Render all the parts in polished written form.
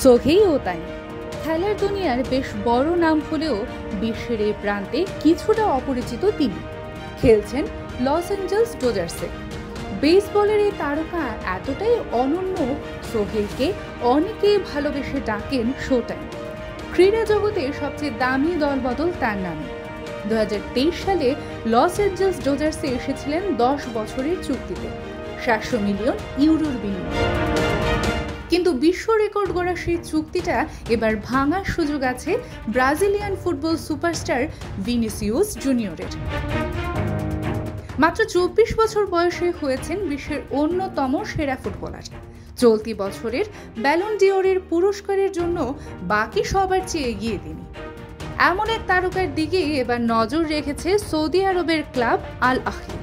সোহেই ওতানি খেলার দুনিয়ার বেশ বড় নাম হলেও বিশ্বের এই প্রান্তে কিছুটা অপরিচিত তিনি। খেলছেন লস অ্যাঞ্জেলস ডজার্সে। বেসবলের এই তারকা এতটাই অনন্য, সোহেইকে অনেকেই ভালোবেসে ডাকেন শোটাইম। ক্রীড়া জগতে সবচেয়ে দামি দলবদল তার নামে। 2023 সালে লস অ্যাঞ্জেলস ডজার্সে এসেছিলেন 10 বছরের চুক্তিতে 700 মিলিয়ন ইউরোর বিনিময়ে। কিন্তু বিশ্ব রেকর্ড গড়া সেই চুক্তিটা এবার ভাঙার সুযোগ আছে ব্রাজিলিয়ান ফুটবল সুপারস্টার ভিনিসিউস জুনিয়রের। মাত্র 24 বছর বয়সে হয়েছেন বিশ্বের অন্যতম সেরা ফুটবলার। চলতি বছরের ব্যালন ডিওরের পুরস্কারের জন্য বাকি সবার চেয়ে এগিয়ে তিনি। এমন এক তারকার দিকেই এবার নজর রেখেছে সৌদি আরবের ক্লাব আল আহলি।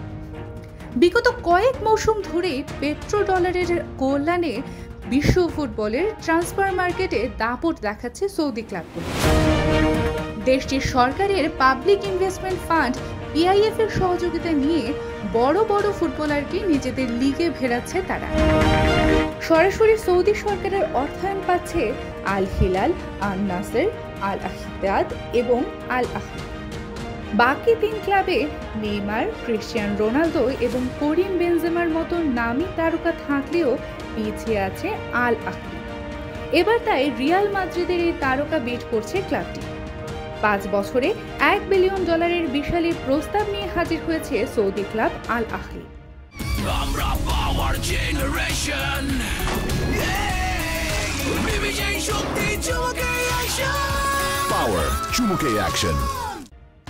বিগত কয়েক মৌসুম ধরেই পেট্রো ডলারের কল্যাণে বিশ্ব ফুটবলের ট্রান্সফার মার্কেটে দাপট দেখাচ্ছে সৌদি ক্লাবগুলো। দেশটির সরকারের পাবলিক ইনভেস্টমেন্ট ফান্ড PIF এর সহযোগিতা নিয়ে বড় বড় ফুটবলারকে নিজেদের লিগে ভেড়াচ্ছে তারা। সরাসরি সৌদি সরকারের অর্থায়ন পাচ্ছে আল হিলাল, আল নাসের, আল ইত্তেহাদ এবং আল আহলি। বাকি 3 ক্লাবে নেইমার, ক্রিস্টিয়ানো রোনালদো এবং করিম বেনজেমার মতো নামী তারকা থাকলেও পিছিয়ে আছে আল আহলি। এবার তাই রিয়াল মাদ্রিদের এই তারকা বিট করছে ক্লাবটি। 5 বছরে $1 বিলিয়ন বিশাল প্রস্তাব নিয়ে হাজির হয়েছে সৌদি ক্লাব আল আহলি।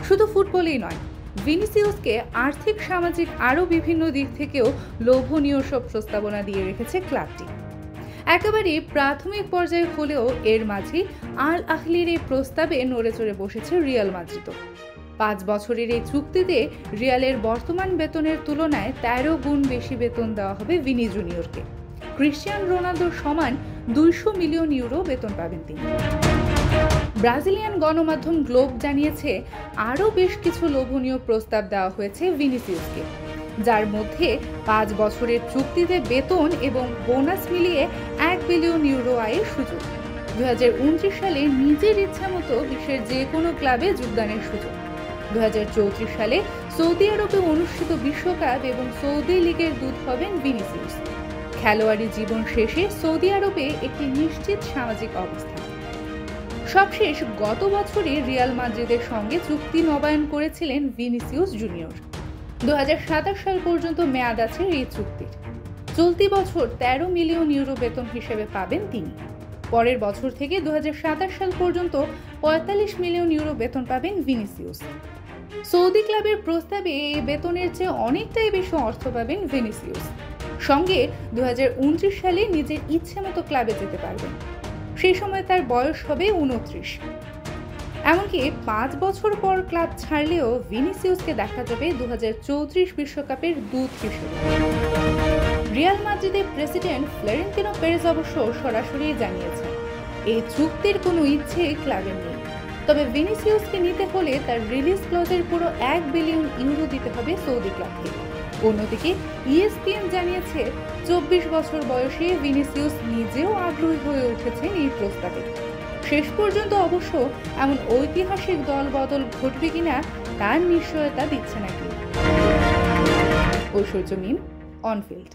শুধু ফুটবলেই নয়, ভিনিসিউসকে আর্থিক সামাজিক আরও বিভিন্ন দিক থেকেও লোভনীয় সব প্রস্তাবনা দিয়ে রেখেছে ক্লাবটি। একেবারে প্রাথমিক পর্যায়ে হলেও এর মাঝে আল আহলির এই প্রস্তাবে নড়েচড়ে বসেছে রিয়াল মাদ্রিদও। 5 বছরের এই চুক্তিতে রিয়ালের বর্তমান বেতনের তুলনায় 13 গুণ বেশি বেতন দেওয়া হবে ভিনি জুনিয়রকে। ক্রিস্টিয়ানো রোনালদোর সমান 200 মিলিয়ন ইউরো বেতন পাবেন তিনি। ব্রাজিলিয়ান গণমাধ্যম গ্লোব জানিয়েছে আরও বেশ কিছু লোভনীয় প্রস্তাব দেওয়া হয়েছে ভিনিসিউসকে, যার মধ্যে 5 বছরের চুক্তিতে বেতন এবং বোনাস মিলিয়ে $1 বিলিয়ন আয়ের সুযোগ, 2029 সালে নিজের ইচ্ছা মতো বিশ্বের যে কোনো ক্লাবে যোগদানের সুযোগ, 2034 সালে সৌদি আরবে অনুষ্ঠিত বিশ্বকাপ এবং সৌদি লীগের দূত হবেন ভিনিসিউস। খেলোয়াড়ি জীবন শেষে সৌদি আরবে একটি নিশ্চিত সামাজিক অবস্থান। সবশেষ গত বছরই রিয়াল মাদ্রিদের সঙ্গে চুক্তি নবায়ন করেছিলেন ভিনিসিউস জুনিয়র। 2027 সাল পর্যন্ত মেয়াদ আছে এই চুক্তির। চলতি বছর 13 মিলিয়ন ইউরো বেতন হিসেবে পাবেন তিনি। পরের বছর থেকে 2027 সাল পর্যন্ত 45 মিলিয়ন ইউরো বেতন পাবেন ভিনিসিউস। সৌদি ক্লাবের প্রস্তাবে এই বেতনের চেয়ে অনেকটাই বেশি অর্থ পাবেন ভিনিসিউস। সঙ্গে 2029 সালে নিজের ইচ্ছে মতো ক্লাবে যেতে পারবেন। সেই সময় তার বয়স হবে 29। এমনকি 5 বছর পর ক্লাব ছাড়লেও ভিনিসিউসকে দেখা যাবে 2034 বিশ্বকাপের দূত হিসেবে। রিয়াল মাদ্রিদের প্রেসিডেন্ট ফ্লোরেন্তিনো পেরেজ অবশ্য সরাসরি জানিয়েছেন এই চুক্তির কোনো ইচ্ছে ক্লাবের নেই। তবে ভিনিসিউসকে নিতে হলে তার রিলিজ ক্লজের পুরো $1 বিলিয়ন ইউরো দিতে হবে সৌদি ক্লাবকে। অন্যদিকে ESPN জানিয়েছে 24 বছর বয়সে ভিনিসিউস নিজেও আগ্রহী হয়ে উঠেছেন এই প্রস্তাবে। শেষ পর্যন্ত অবশ্য এমন ঐতিহাসিক দল বদল ঘটবে কিনা তার নিশ্চয়তা দিচ্ছে না কেউ। ঐশ্বর্য মিম, অনফিল্ড।